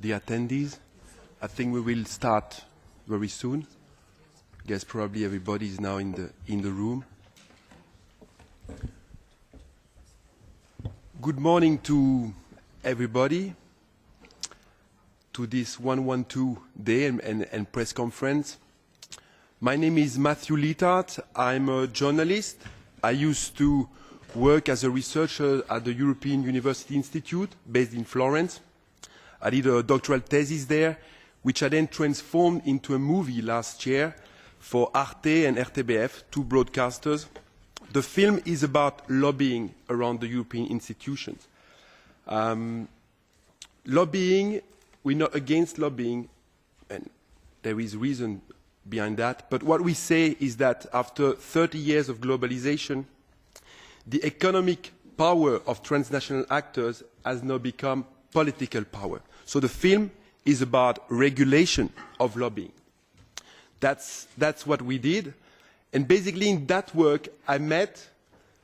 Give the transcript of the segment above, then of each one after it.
the attendees. I think we will start very soon. I guess probably everybody is now in the room. Good morning to everybody, to this 112 day and press conference. My name is Matthew Littard. I'm a journalist. I used to work as a researcher at the European University Institute based in Florence. I did a doctoral thesis there, which I then transformed into a movie last year for Arte and RTBF, two broadcasters. The film is about lobbying around the European institutions. Lobbying, we're not against lobbying, and there is reason behind that, but what we say is that after 30 years of globalization, the economic power of transnational actors has now become political power. So the film is about regulation of lobbying. That's what we did. And basically in that work, I met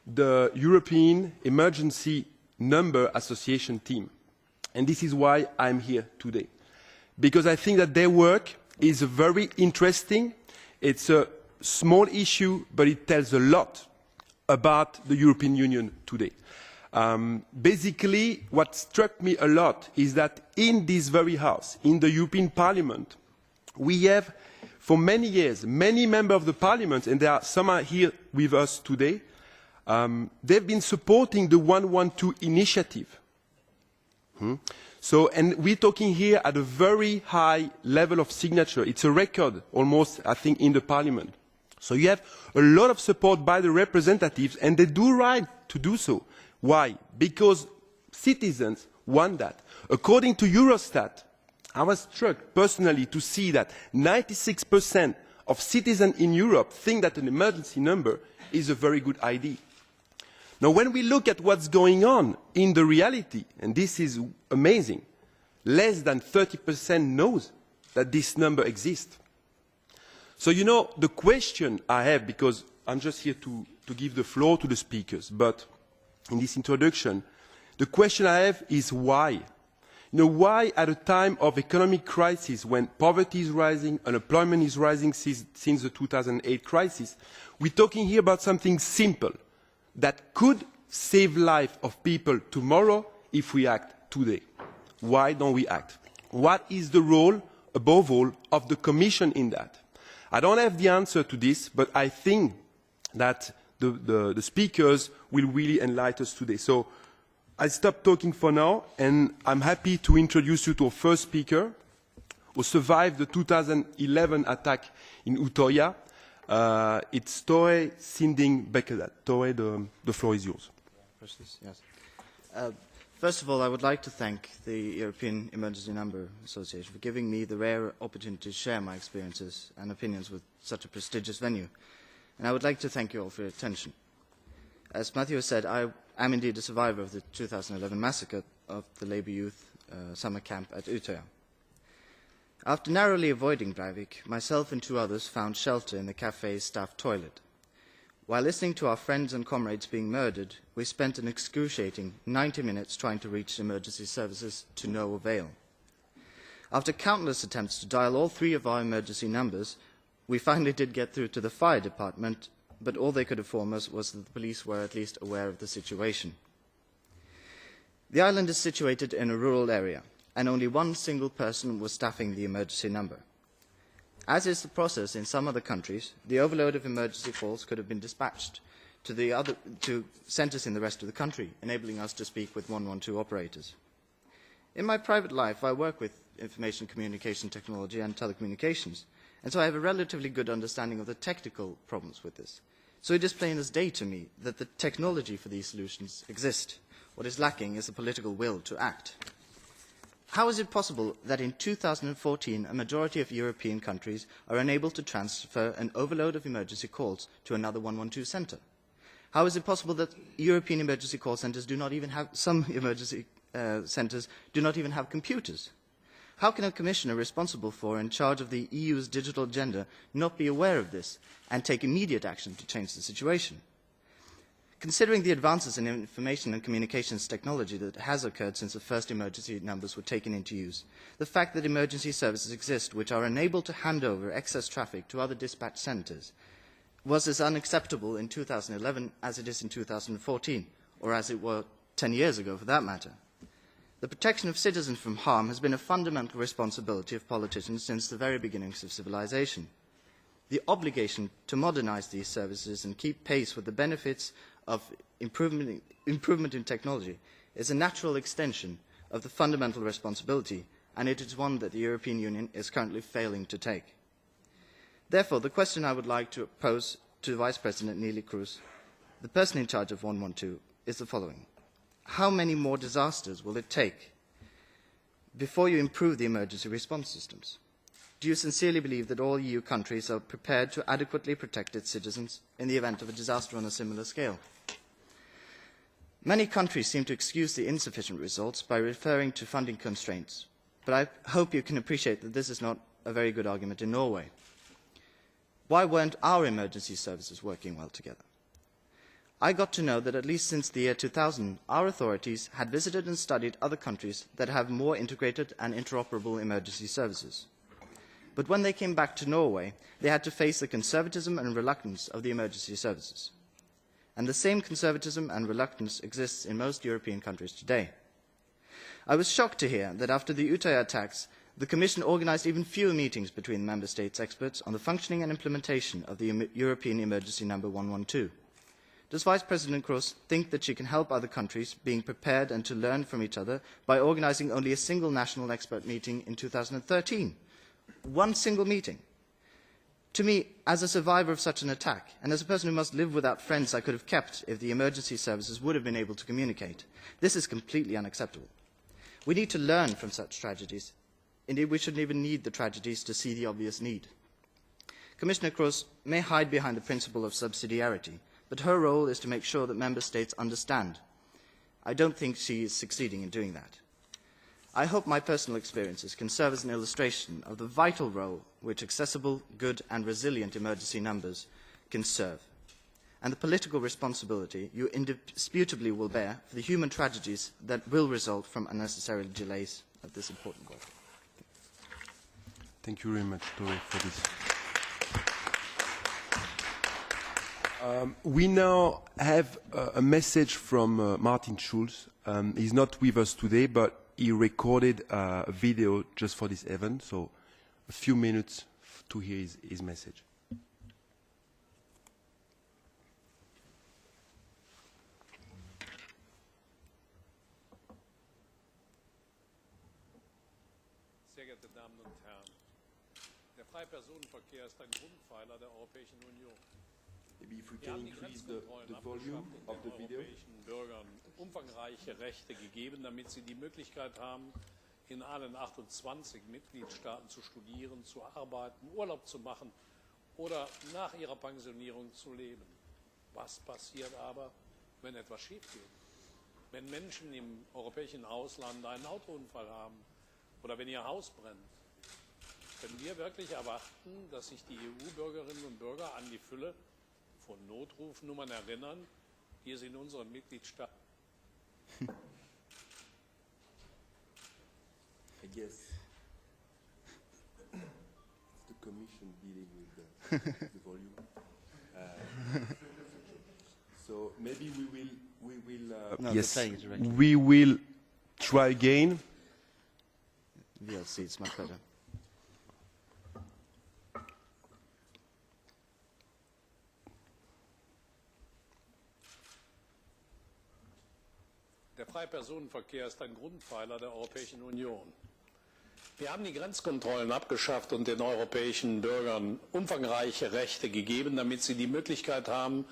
the European Emergency Number Association team. And this is why I'm here today. Because I think that their work is very interesting. It's a small issue, but it tells a lot about the European Union today. Basically, what struck me a lot is that in this very house, in the European Parliament, we have, for many years, many members of the Parliament, and there are some are here with us today, they've been supporting the 112 initiative. So, and we're talking here at a very high level of signature. It's a record, almost, I think, in the Parliament. So you have a lot of support by the representatives, and they do right to do so. Why? Because citizens want that. According to Eurostat, I was struck personally to see that 96% of citizens in Europe think that an emergency number is a very good idea. Now, when we look at what's going on in the reality, and this is amazing, less than 30% knows that this number exists. So, you know, the question I have, because I'm just here to give the floor to the speakers, but in this introduction, the question I have is why? You know, why at a time of economic crisis, when poverty is rising, unemployment is rising since the 2008 crisis, we're talking here about something simple that could save life of people tomorrow if we act today. Why don't we act? What is the role, above all, of the Commission in that? I don't have the answer to this, but I think that the speakers will really enlighten us today. So I stop talking for now, and I'm happy to introduce you to our first speaker, who survived the 2011 attack in Utøya. It's Tore Sinding Bekkedahl. Tore, the floor is yours. Yes. First of all, I would like to thank the European Emergency Number Association for giving me the rare opportunity to share my experiences and opinions with such a prestigious venue. And I would like to thank you all for your attention. As Matthew has said, I am indeed a survivor of the 2011 massacre of the Labour Youth summer camp at Utøya. After narrowly avoiding Breivik, myself and two others found shelter in the cafe's staff toilet. While listening to our friends and comrades being murdered, we spent an excruciating 90 minutes trying to reach emergency services to no avail. After countless attempts to dial all three of our emergency numbers, we finally did get through to the fire department, but all they could inform us was that the police were at least aware of the situation. The island is situated in a rural area, and only one single person was staffing the emergency number. As is the process in some other countries, the overload of emergency calls could have been dispatched to centres in the rest of the country, enabling us to speak with 112 operators. In my private life, I work with information communication technology and telecommunications, and so I have a relatively good understanding of the technical problems with this. So it is plain as day to me that the technology for these solutions exist. What is lacking is the political will to act. How is it possible that in 2014 a majority of European countries are unable to transfer an overload of emergency calls to another 112 centre? How is it possible that European emergency call centres do not even have, some emergency centres do not even have computers? How can a commissioner responsible for and in charge of the EU's digital agenda not be aware of this and take immediate action to change the situation? Considering the advances in information and communications technology that has occurred since the first emergency numbers were taken into use, the fact that emergency services exist which are unable to hand over excess traffic to other dispatch centres was as unacceptable in 2011 as it is in 2014, or as it were 10 years ago for that matter. The protection of citizens from harm has been a fundamental responsibility of politicians since the very beginnings of civilization. The obligation to modernise these services and keep pace with the benefits of improvement in technology is a natural extension of the fundamental responsibility, and it is one that the European Union is currently failing to take. Therefore, the question I would like to pose to Vice President Neelie Kroes, the person in charge of 112, is the following. How many more disasters will it take before you improve the emergency response systems? Do you sincerely believe that all EU countries are prepared to adequately protect its citizens in the event of a disaster on a similar scale? Many countries seem to excuse the insufficient results by referring to funding constraints, but I hope you can appreciate that this is not a very good argument in Norway. Why weren't our emergency services working well together? I got to know that at least since the year 2000, our authorities had visited and studied other countries that have more integrated and interoperable emergency services. But when they came back to Norway, they had to face the conservatism and reluctance of the emergency services. And the same conservatism and reluctance exists in most European countries today. I was shocked to hear that after the Utøya attacks, the Commission organised even fewer meetings between Member States experts on the functioning and implementation of the European emergency number 112. Does Vice President Kroes think that she can help other countries being prepared and to learn from each other by organising only a single national expert meeting in 2013? One single meeting. To me, as a survivor of such an attack, and as a person who must live without friends I could have kept if the emergency services would have been able to communicate, this is completely unacceptable. We need to learn from such tragedies. Indeed, we shouldn't even need the tragedies to see the obvious need. Commissioner Kroes may hide behind the principle of subsidiarity, but her role is to make sure that Member States understand. I don't think she is succeeding in doing that. I hope my personal experiences can serve as an illustration of the vital role which accessible, good and resilient emergency numbers can serve, and the political responsibility you indisputably will bear for the human tragedies that will result from unnecessary delays of this important work. Thank you very much, Tore, for this. We now have a message from Martin Schulz. He's not with us today, but he recorded a video just for this event, so a few minutes to hear his message. Sehr geehrte Damen und Herren, der freie Personenverkehr ist ein Grundpfeiler der Europäischen Union. Wir haben die Grenzkontrollen abgeschafft und den europäischen Bürgern umfangreiche Rechte gegeben, damit sie die Möglichkeit haben, in allen 28 Mitgliedstaaten zu studieren, zu arbeiten, Urlaub zu machen oder nach ihrer Pensionierung zu leben. Was passiert aber, wenn etwas schief geht? Wenn Menschen im europäischen Ausland einen Autounfall haben oder wenn ihr Haus brennt? Können wir wirklich erwarten, dass sich die EU-Bürgerinnen und Bürger an die Fülle von Notrufnummern erinnern, die es in unseren Mitgliedstaaten I guess it's the Commission dealing with the volume. So maybe No, yes, they're playing it directly. we will try again. VLC, it's much better. Der freie Personenverkehr ist ein Grundpfeiler der Europäischen Union. Wir haben die Grenzkontrollen abgeschafft und den europäischen Bürgern umfangreiche Rechte gegeben, damit sie die Möglichkeit haben,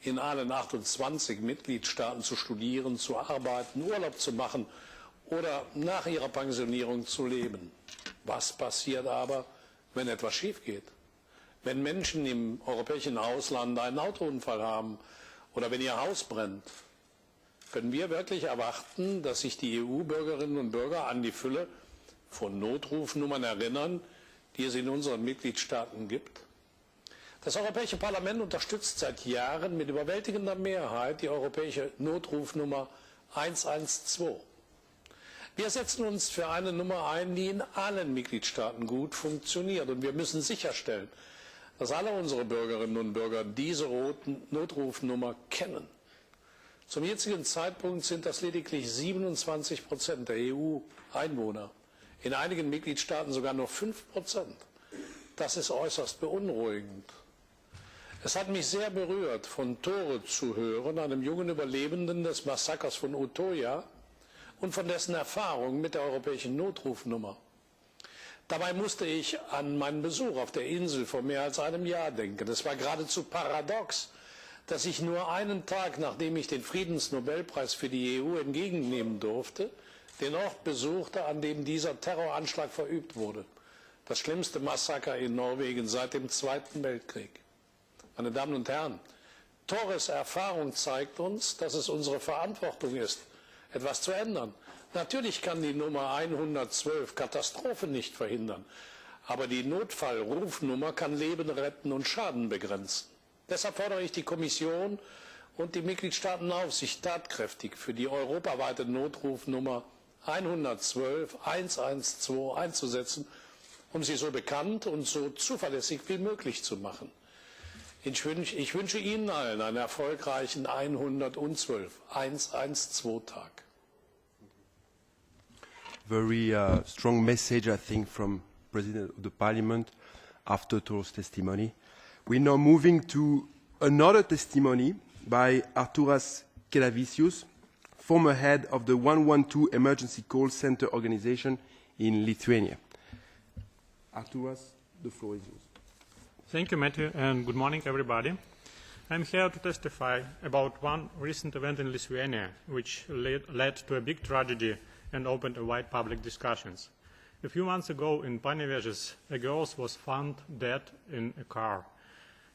in allen 28 Mitgliedstaaten zu studieren, zu arbeiten, Urlaub zu machen oder nach ihrer Pensionierung zu leben. Was passiert aber, wenn etwas schief geht? Wenn Menschen im europäischen Ausland einen Autounfall haben oder wenn ihr Haus brennt? Können wir wirklich erwarten, dass sich die EU-Bürgerinnen und Bürger an die Fülle von Notrufnummern erinnern, die es in unseren Mitgliedstaaten gibt? Das Europäische Parlament unterstützt seit Jahren mit überwältigender Mehrheit die europäische Notrufnummer 112. Wir setzen uns für eine Nummer ein, die in allen Mitgliedstaaten gut funktioniert. Und wir müssen sicherstellen, dass alle unsere Bürgerinnen und Bürger diese Notrufnummer kennen. Zum jetzigen Zeitpunkt sind das lediglich 27% der EU-Einwohner, in einigen Mitgliedstaaten sogar nur 5%. Das ist äußerst beunruhigend. Es hat mich sehr berührt, von Tore zu hören, einem jungen Überlebenden des Massakers von Utøya, und von dessen Erfahrung mit der europäischen Notrufnummer. Dabei musste ich an meinen Besuch auf der Insel vor mehr als einem Jahr denken. Es war geradezu paradox, dass ich nur einen Tag, nachdem ich den Friedensnobelpreis für die EU entgegennehmen durfte, den Ort besuchte, an dem dieser Terroranschlag verübt wurde. Das schlimmste Massaker in Norwegen seit dem Zweiten Weltkrieg. Meine Damen und Herren, Tores Erfahrung zeigt uns, dass es unsere Verantwortung ist, etwas zu ändern. Natürlich kann die Nummer 112 Katastrophen nicht verhindern, aber die Notfallrufnummer kann Leben retten und Schaden begrenzen. Deshalb fordere ich die Kommission und die Mitgliedstaaten auf, sich tatkräftig für die europaweite Notrufnummer 112 einzusetzen, um sie so bekannt und so zuverlässig wie möglich zu machen. Ich wünsche Ihnen allen einen erfolgreichen 112 Tag. Very strong message, I think, from President of the Parliament after Toro's testimony. We're now moving to another testimony by Arturas Kelavicius, former head of the 112 Emergency Call Center organization in Lithuania. Arturas, the floor is yours. Thank you, Matthew, and good morning, everybody. I'm here to testify about one recent event in Lithuania, which led to a big tragedy and opened a wide public discussions. A few months ago in Panevėžys, a girl was found dead in a car.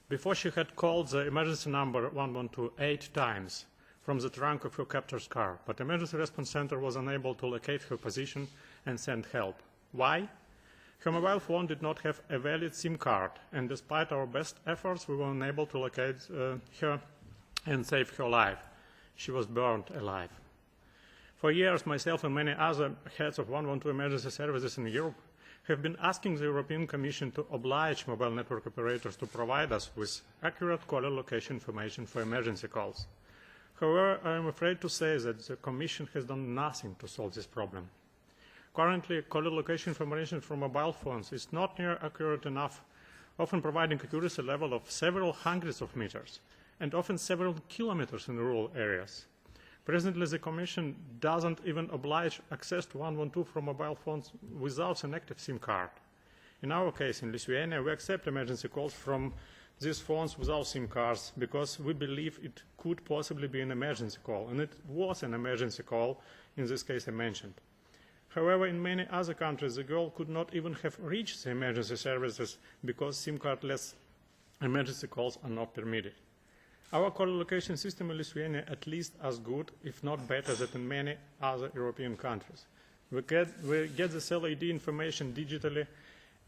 Before she had called the emergency number 112 8 times from the trunk of her captor's car, but the emergency response center was unable to locate her position and send help. Why? Her mobile phone did not have a valid SIM card, and despite our best efforts, we were unable to locate her and save her life. She was burned alive. For years, myself and many other heads of 112 emergency services in Europe have been asking the European Commission to oblige mobile network operators to provide us with accurate caller location information for emergency calls. However, I am afraid to say that the Commission has done nothing to solve this problem. Currently, caller location information from mobile phones is not near accurate enough, often providing accuracy level of several hundreds of meters, and often several kilometers in rural areas. Presently, the Commission doesn't even oblige access to 112 from mobile phones without an active SIM card. In our case, in Lithuania, we accept emergency calls from these phones without SIM cards because we believe it could possibly be an emergency call, and it was an emergency call in this case I mentioned. However, in many other countries, the girl could not even have reached the emergency services because SIM card-less emergency calls are not permitted. Our caller location system in Lithuania at least as good, if not better, than in many other European countries. We get the cell ID information digitally,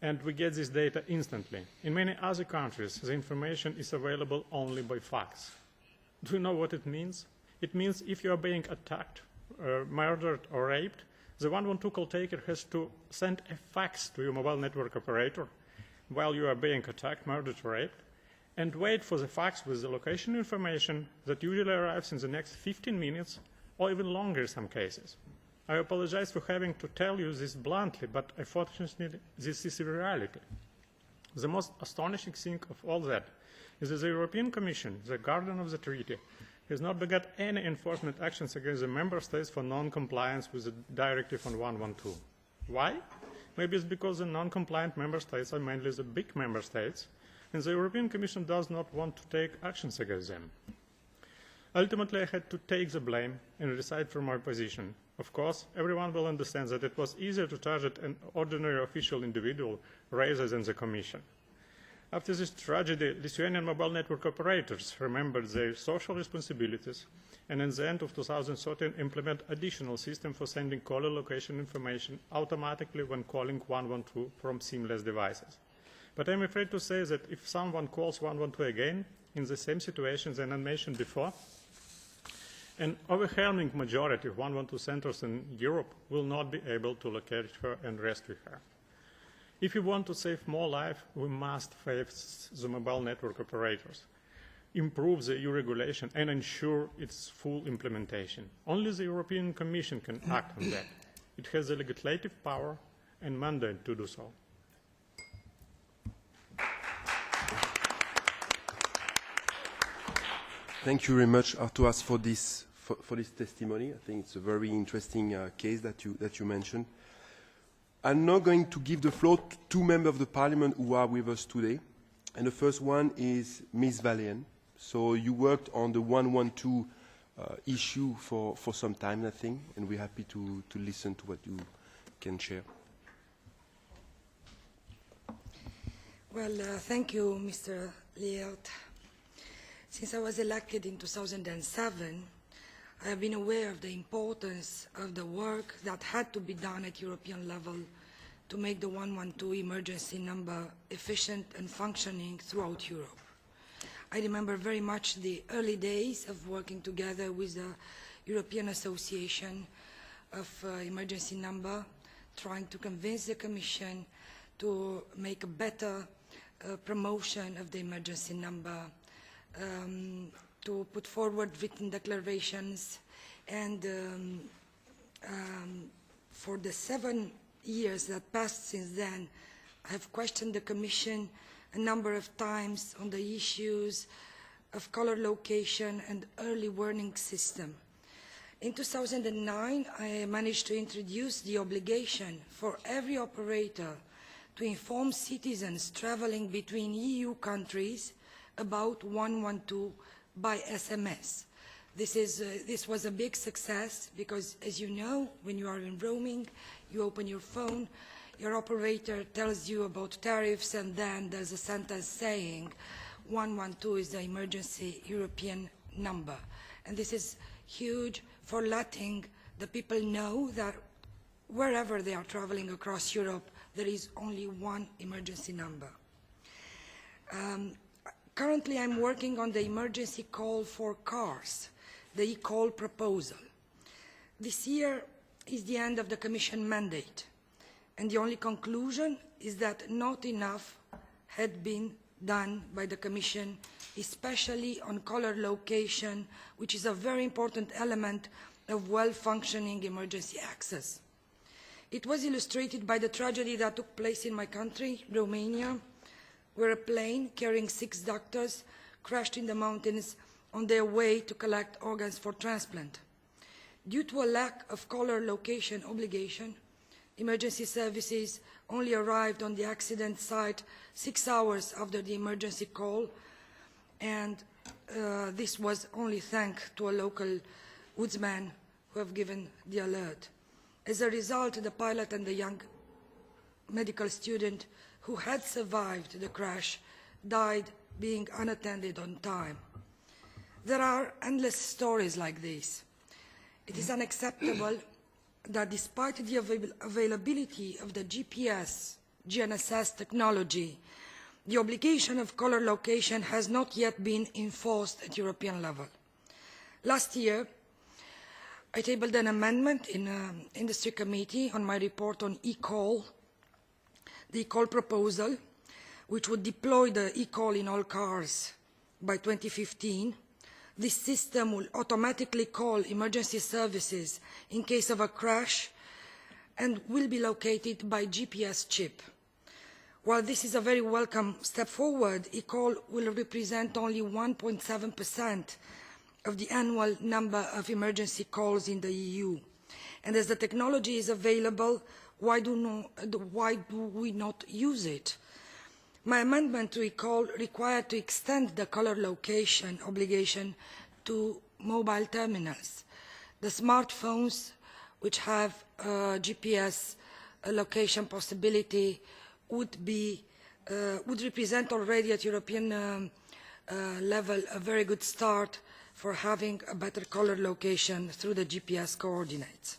and we get this data instantly. In many other countries, the information is available only by fax. Do you know what it means? It means if you are being attacked, murdered, or raped, the 112 call taker has to send a fax to your mobile network operator while you are being attacked, murdered, or raped, and wait for the fax with the location information that usually arrives in the next 15 minutes or even longer in some cases. I apologize for having to tell you this bluntly, but unfortunately this is a reality. The most astonishing thing of all that is that the European Commission, the guardian of the treaty, has not begun any enforcement actions against the member states for non-compliance with the directive on 112. Why? Maybe it's because the non-compliant member states are mainly the big member states, and the European Commission does not want to take actions against them. Ultimately, I had to take the blame and decide from my position. Of course, everyone will understand that it was easier to target an ordinary official individual rather than the Commission. After this tragedy, Lithuanian mobile network operators remembered their social responsibilities and at the end of 2013 implement additional system for sending caller location information automatically when calling 112 from SIM-less devices. But I'm afraid to say that if someone calls 112 again, in the same situation as I mentioned before, an overwhelming majority of 112 centers in Europe will not be able to locate her and rescue her. If we want to save more lives, we must face the mobile network operators, improve the EU regulation and ensure its full implementation. Only the European Commission can act on that. It has the legislative power and mandate to do so. Thank you very much, Arturas, for this testimony. I think it's a very interesting case that you mentioned. I'm now going to give the floor to two members of the Parliament who are with us today. And the first one is Ms. Valian. So you worked on the 112 issue for some time, I think, and we're happy to listen to what you can share. Well, thank you, Mr. Liert. Since I was elected in 2007, I have been aware of the importance of the work that had to be done at European level to make the 112 emergency number efficient and functioning throughout Europe. I remember very much the early days of working together with the European Association of Emergency Number, trying to convince the Commission to make a better promotion of the emergency number, to put forward written declarations, and for the 7 years that passed since then, I have questioned the Commission a number of times on the issues of caller location and early warning system. In 2009, I managed to introduce the obligation for every operator to inform citizens traveling between EU countries about 112 by SMS. This was a big success because, as you know, when you are in roaming, you open your phone, your operator tells you about tariffs, and then there's a sentence saying 112 is the emergency European number. And this is huge for letting the people know that wherever they are traveling across Europe, there is only one emergency number. Currently, I'm working on the emergency call for cars, the e-call proposal. This year is the end of the Commission mandate, and the only conclusion is that not enough had been done by the Commission, especially on caller location, which is a very important element of well-functioning emergency access. It was illustrated by the tragedy that took place in my country, Romania, where a plane carrying 6 doctors crashed in the mountains on their way to collect organs for transplant. Due to a lack of caller location obligation, emergency services only arrived on the accident site 6 hours after the emergency call, and this was only thanks to a local woodsman who have given the alert. As a result, the pilot and the young medical student who had survived the crash died being unattended on time. There are endless stories like this. It is unacceptable that despite the availability of the GPS, GNSS technology, the obligation of caller location has not yet been enforced at European level. Last year, I tabled an amendment in Industry Committee on my report on e-call, the e-call proposal, which would deploy the e-call in all cars by 2015. This system will automatically call emergency services in case of a crash and will be located by GPS chip. While this is a very welcome step forward, e-call will represent only 1.7% of the annual number of emergency calls in the EU. And as the technology is available, why do we not use it? My amendment to e-call required to extend the caller location obligation to mobile terminals. The smartphones which have GPS location possibility would represent already at European level a very good start for having a better caller location through the GPS coordinates.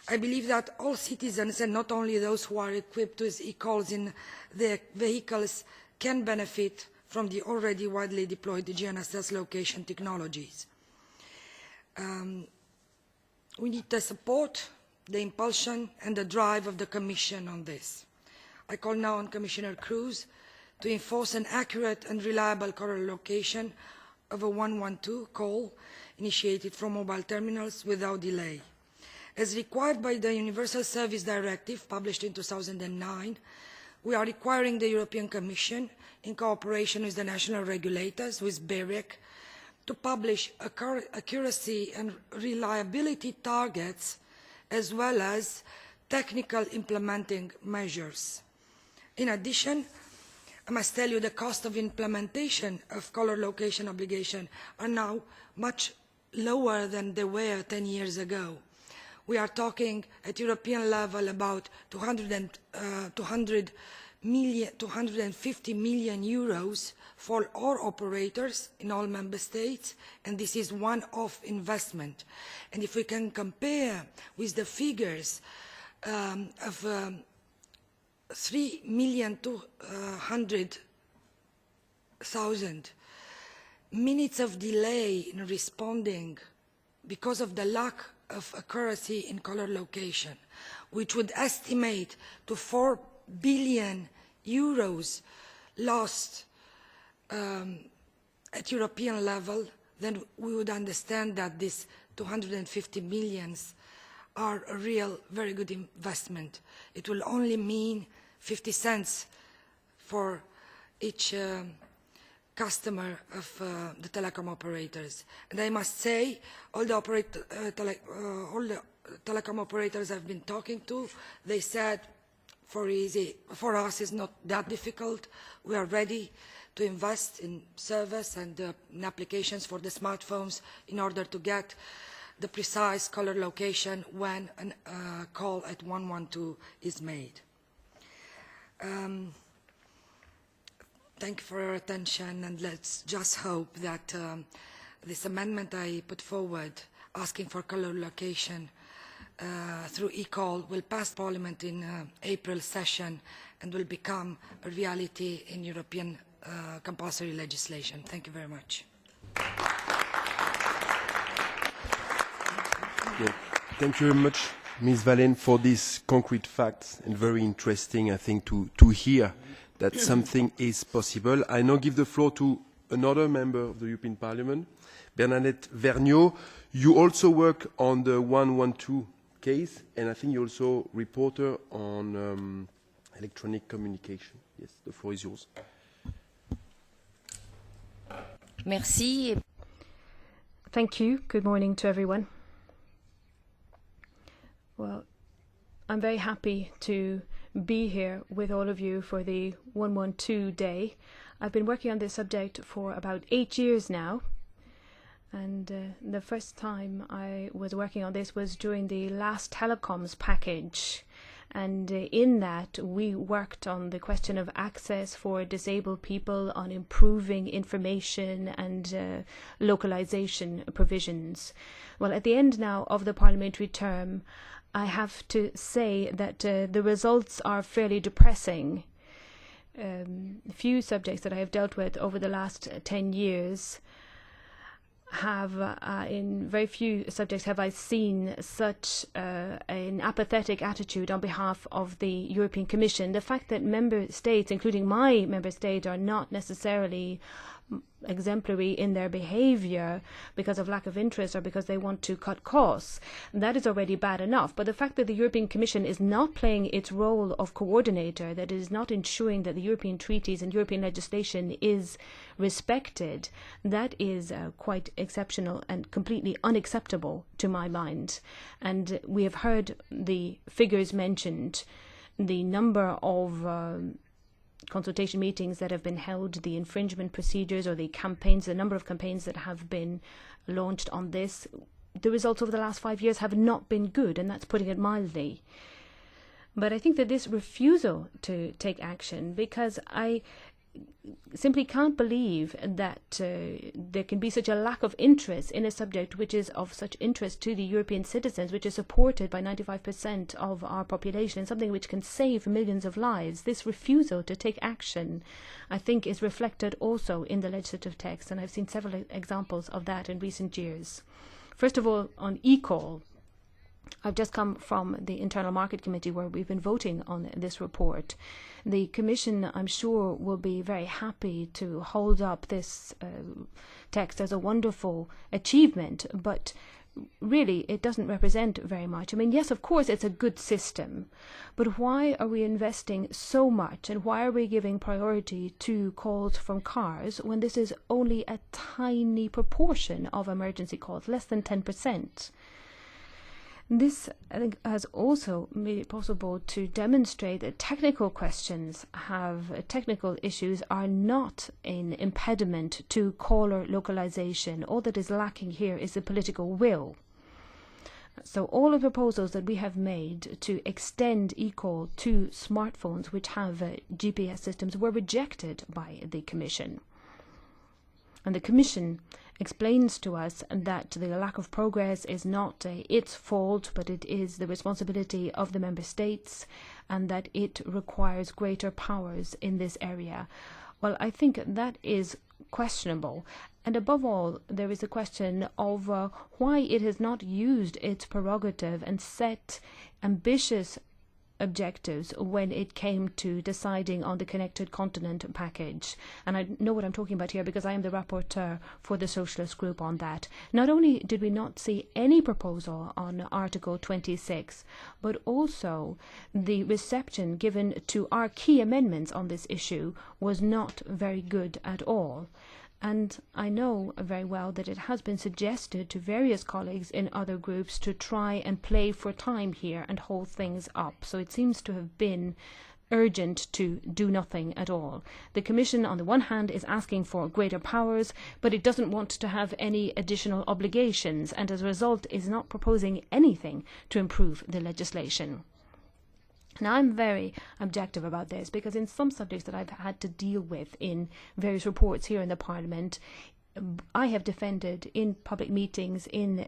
I believe that all citizens, and not only those who are equipped with e-calls in their vehicles, can benefit from the already widely deployed GNSS location technologies. We need the support, the impulsion and the drive of the Commission on this. I call now on Commissioner Kroes to enforce an accurate and reliable caller location of a 112 call initiated from mobile terminals without delay. As required by the Universal Service Directive published in 2009, we are requiring the European Commission, in cooperation with the national regulators, with BEREC, to publish accuracy and reliability targets as well as technical implementing measures. In addition, I must tell you the cost of implementation of caller location obligation are now much lower than they were 10 years ago. We are talking at European level about 250 million euros for all operators in all member states, and this is one-off investment. And if we can compare with the figures of 3,200,000 minutes of delay in responding because of the lack of accuracy in caller location, which would estimate to 4 billion euros lost at European level, then we would understand that these 250 millions are a real very good investment. It will only mean 50 cents for each customer of the telecom operators. And I must say, all the telecom operators I've been talking to, they said, for us it's not that difficult. We are ready to invest in service and in applications for the smartphones in order to get the precise caller location when a call at 112 is made. Thank you for your attention, and let's just hope that this amendment I put forward asking for caller location through e-call will pass Parliament in April session and will become a reality in European compulsory legislation. Thank you very much. Yeah. Thank you very much, Ms. Valen, for these concrete facts, and very interesting, I think, to hear that something is possible. I now give the floor to another member of the European Parliament, Bernadette Vergnaud. You also work on the 112 case, and I think you're also reporter on electronic communication. Yes, the floor is yours. Merci. Thank you. Good morning to everyone. Well, I'm very happy to be here with all of you for the 112 Day. I've been working on this subject for about 8 years now. And the first time I was working on this was during the last telecoms package. And in that, we worked on the question of access for disabled people, on improving information and localization provisions. Well, at the end now of the parliamentary term, I have to say that the results are fairly depressing. Few subjects that I have dealt with over the last 10 years have, in very few subjects have I seen such an apathetic attitude on behalf of the European Commission. The fact that member states, including my member state, are not necessarily exemplary in their behavior because of lack of interest or because they want to cut costs, that is already bad enough. But the fact that the European Commission is not playing its role of coordinator, that it is not ensuring that the European treaties and European legislation is respected, that is quite exceptional and completely unacceptable to my mind. And we have heard the figures mentioned, the number of consultation meetings that have been held, the infringement procedures or the campaigns, the number of campaigns that have been launched on this. The results over the last 5 years have not been good, and that's putting it mildly. But I think that this refusal to take action, because I simply can't believe that there can be such a lack of interest in a subject which is of such interest to the European citizens, which is supported by 95% of our population, and something which can save millions of lives. This refusal to take action, I think, is reflected also in the legislative text, and I've seen several examples of that in recent years. First of all, on eCall, I've just come from the Internal Market Committee where we've been voting on this report. The Commission, I'm sure, will be very happy to hold up this text as a wonderful achievement, but really it doesn't represent very much. I mean, yes, of course, it's a good system, but why are we investing so much and why are we giving priority to calls from cars when this is only a tiny proportion of emergency calls, less than 10%? This, I think, has also made it possible to demonstrate that technical issues are not an impediment to caller localization. All that is lacking here is the political will. So all of the proposals that we have made to extend eCall to smartphones which have GPS systems were rejected by the Commission. And the Commission explains to us that the lack of progress is not its fault, but it is the responsibility of the Member States, and that it requires greater powers in this area. Well, I think that is questionable. And above all, there is a question of why it has not used its prerogative and set ambitious objectives when it came to deciding on the Connected Continent package. And I know what I'm talking about here because I am the rapporteur for the Socialist Group on that. Not only did we not see any proposal on Article 26, but also the reception given to our key amendments on this issue was not very good at all. And I know very well that it has been suggested to various colleagues in other groups to try and play for time here and hold things up. So it seems to have been urgent to do nothing at all. The Commission, on the one hand, is asking for greater powers, but it doesn't want to have any additional obligations, and as a result is not proposing anything to improve the legislation. Now, I'm very objective about this because in some subjects that I've had to deal with in various reports here in the Parliament, I have defended in public meetings in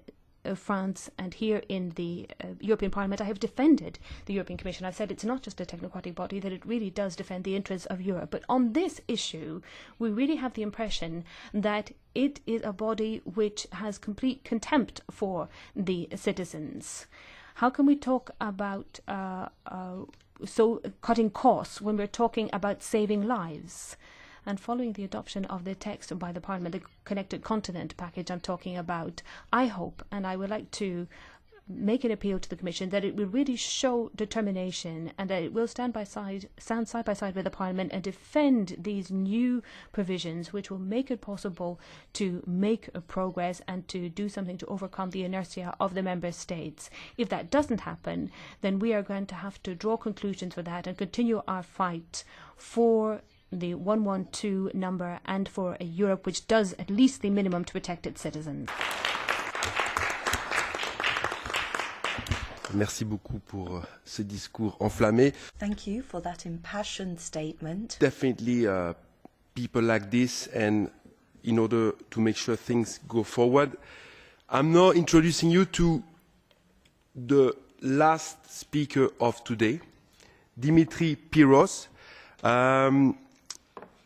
France and here in the European Parliament, I have defended the European Commission. I've said it's not just a technocratic body, that it really does defend the interests of Europe. But on this issue, we really have the impression that it is a body which has complete contempt for the citizens. How can we talk about cutting costs when we're talking about saving lives? And following the adoption of the text by the Parliament, the Connected Continent package I'm talking about, I hope, and I would like to make an appeal to the Commission, that it will really show determination and that it will stand side by side with the Parliament and defend these new provisions which will make it possible to make progress and to do something to overcome the inertia of the Member States. If that doesn't happen, then we are going to have to draw conclusions for that and continue our fight for the 112 number and for a Europe which does at least the minimum to protect its citizens. Merci beaucoup pour ce discours enflammé. Thank you for that impassioned statement. Definitely people like this, and in order to make sure things go forward. I'm now introducing you to the last speaker of today, Dimitri Piros.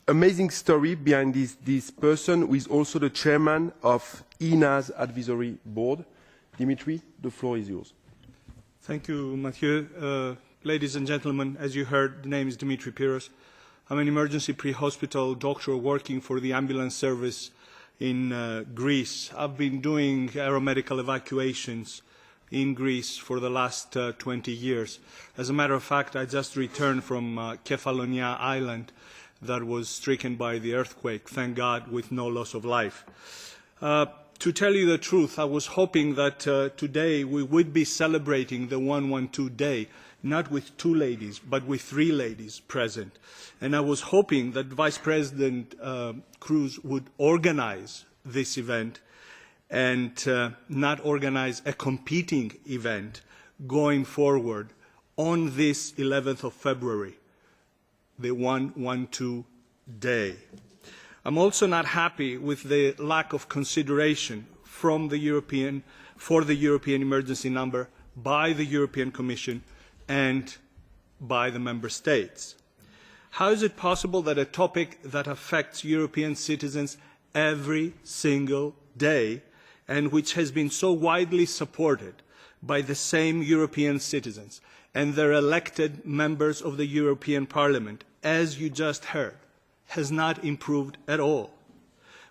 Amazing story behind this person, who is also the chairman of ENA's advisory board. Dimitri, the floor is yours. Thank you, Mathieu. Ladies and gentlemen, as you heard, the name is Dimitri Piros. I'm an emergency pre-hospital doctor working for the ambulance service in Greece. I've been doing aeromedical evacuations in Greece for the last 20 years. As a matter of fact, I just returned from Kefalonia Island that was stricken by the earthquake, thank God, with no loss of life. To tell you the truth, I was hoping that today we would be celebrating the 112 Day, not with 2 ladies, but with 3 ladies present. And I was hoping that Vice President Cruz would organize this event and not organize a competing event going forward on this 11th of February, the 112 day. I'm also not happy with the lack of consideration for the European emergency number by the European Commission and by the Member States. How is it possible that a topic that affects European citizens every single day and which has been so widely supported by the same European citizens and their elected members of the European Parliament, as you just heard, has not improved at all?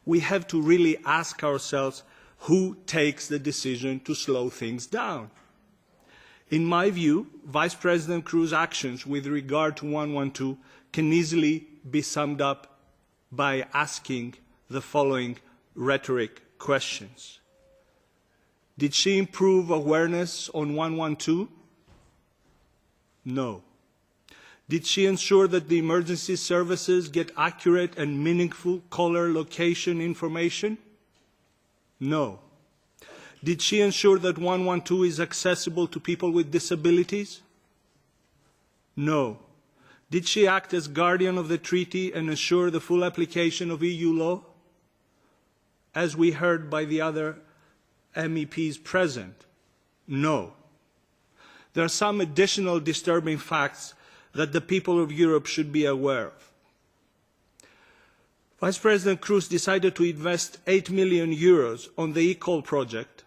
We have to really ask ourselves who takes the decision to slow things down. In my view, Vice President Cruz's actions with regard to 112 can easily be summed up by asking the following rhetoric questions. Did she improve awareness on 112? No. Did she ensure that the emergency services get accurate and meaningful caller location information? No. Did she ensure that 112 is accessible to people with disabilities? No. Did she act as guardian of the treaty and ensure the full application of EU law? As we heard by the other MEPs present, no. There are some additional disturbing facts that the people of Europe should be aware of. Vice President Cruz decided to invest 8 million euros on the eCall project.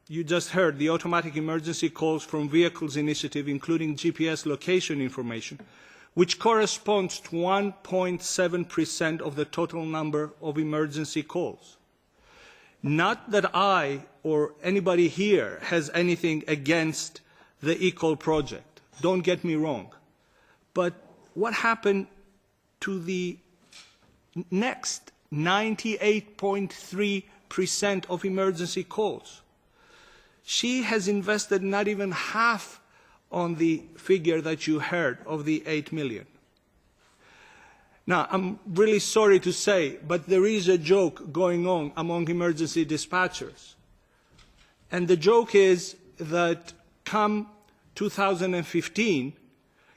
You just heard the automatic emergency calls from vehicles initiative, including GPS location information, which corresponds to 1.7% of the total number of emergency calls. Not that I or anybody here has anything against the eCall project. Don't get me wrong. But what happened to the next 98.3% of emergency calls? She has invested not even half on the figure that you heard of the 8 million. Now, I'm really sorry to say, but there is a joke going on among emergency dispatchers. And the joke is that come 2015,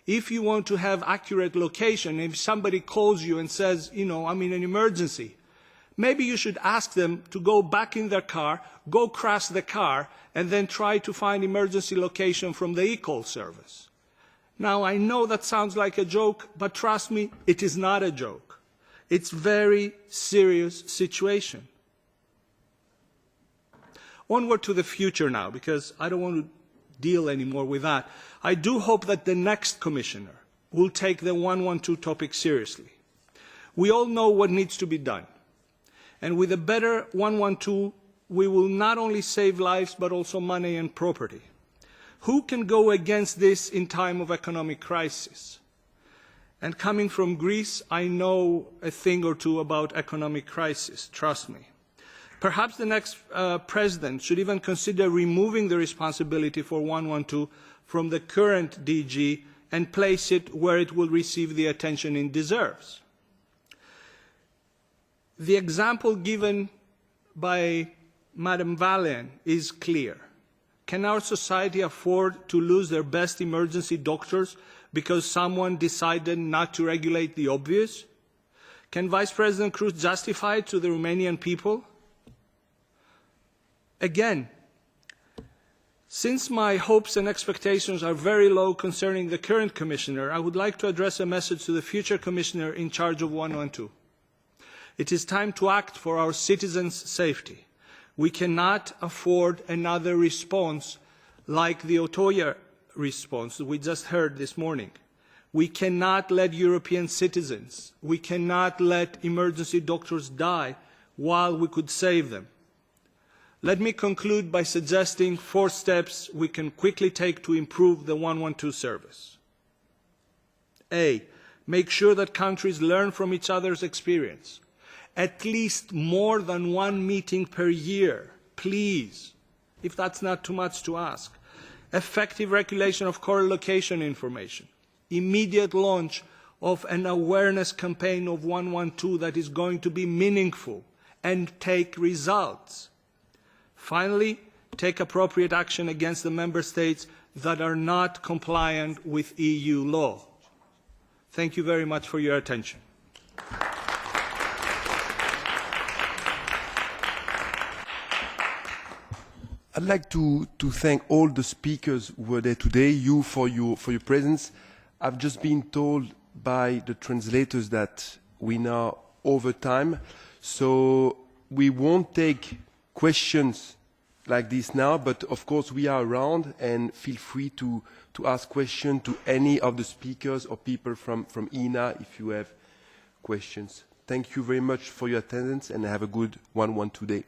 if you want to have accurate location, if somebody calls you and says, you know, I'm in an emergency, maybe you should ask them to go back in their car, go crash the car, and then try to find emergency location from the eCall service. Now, I know that sounds like a joke, but trust me, it is not a joke. It's a very serious situation. Onward to the future now, because I don't want to deal anymore with that. I do hope that the next commissioner will take the 112 topic seriously. We all know what needs to be done. And with a better 112, we will not only save lives, but also money and property. Who can go against this in time of economic crisis? And coming from Greece, I know a thing or two about economic crisis, trust me. Perhaps the next president should even consider removing the responsibility for 112 from the current DG and place it where it will receive the attention it deserves. The example given by Madam Valen is clear. Can our society afford to lose their best emergency doctors because someone decided not to regulate the obvious? Can Vice President Cruz justify it to the Romanian people? Again, since my hopes and expectations are very low concerning the current commissioner, I would like to address a message to the future commissioner in charge of 112. It is time to act for our citizens' safety. We cannot afford another response like the Otoya response that we just heard this morning. We cannot let European citizens, we cannot let emergency doctors die while we could save them. Let me conclude by suggesting 4 steps we can quickly take to improve the 112 service. A, make sure that countries learn from each other's experience. At least more than 1 meeting per year, please, if that's not too much to ask. Effective regulation of caller location information. Immediate launch of an awareness campaign of 112 that is going to be meaningful and take results. Finally, take appropriate action against the member states that are not compliant with EU law. Thank you very much for your attention. I'd like to thank all the speakers who were there today, you for your presence. I've just been told by the translators that we now over time, so we won't take questions like this now, but of course we are around, and feel free to ask questions to any of the speakers or people from ENA if you have questions. Thank you very much for your attendance, and have a good 112 day.